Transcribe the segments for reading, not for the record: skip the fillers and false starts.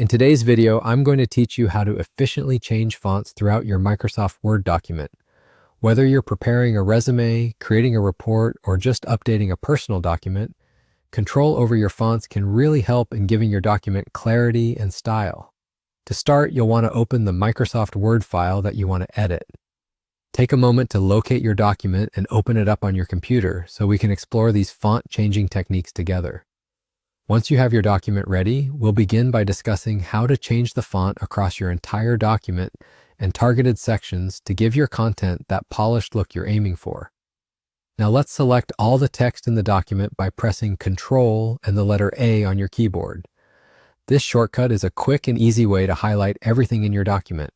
In today's video, I'm going to teach you how to efficiently change fonts throughout your Microsoft Word document. Whether you're preparing a resume, creating a report, or just updating a personal document, control over your fonts can really help in giving your document clarity and style. To start, you'll want to open the Microsoft Word file that you want to edit. Take a moment to locate your document and open it up on your computer so we can explore these font changing techniques together. Once you have your document ready, we'll begin by discussing how to change the font across your entire document and targeted sections to give your content that polished look you're aiming for. Now let's select all the text in the document by pressing Ctrl and the letter A on your keyboard. This shortcut is a quick and easy way to highlight everything in your document.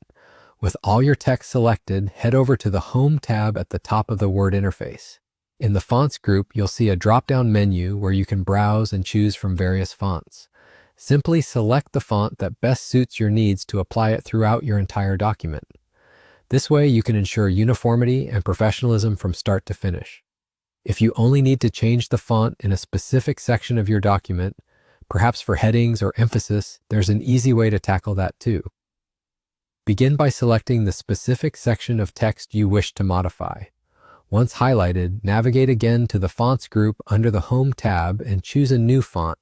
With all your text selected, head over to the Home tab at the top of the Word interface. In the Fonts group, you'll see a drop-down menu where you can browse and choose from various fonts. Simply select the font that best suits your needs to apply it throughout your entire document. This way, you can ensure uniformity and professionalism from start to finish. If you only need to change the font in a specific section of your document, perhaps for headings or emphasis, there's an easy way to tackle that too. Begin by selecting the specific section of text you wish to modify. Once highlighted, navigate again to the Fonts group under the Home tab and choose a new font.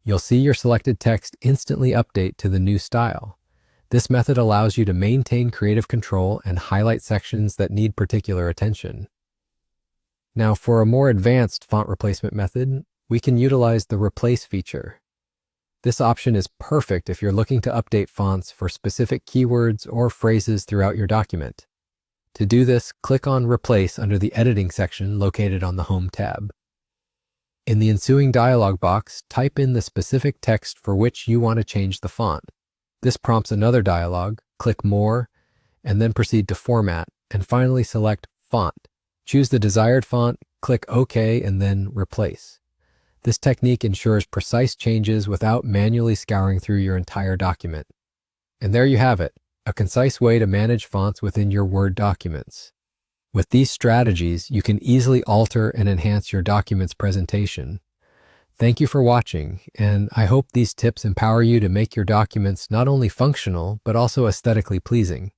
You'll see your selected text instantly update to the new style. This method allows you to maintain creative control and highlight sections that need particular attention. Now, for a more advanced font replacement method, we can utilize the Replace feature. This option is perfect if you're looking to update fonts for specific keywords or phrases throughout your document. To do this, click on Replace under the Editing section located on the Home tab. In the ensuing dialog box, type in the specific text for which you want to change the font. This prompts another dialog. Click More, and then proceed to Format, and finally select Font. Choose the desired font, click OK, and then Replace. This technique ensures precise changes without manually scouring through your entire document. And there you have it. A concise way to manage fonts within your Word documents. With these strategies, you can easily alter and enhance your document's presentation. Thank you for watching, and I hope these tips empower you to make your documents not only functional, but also aesthetically pleasing.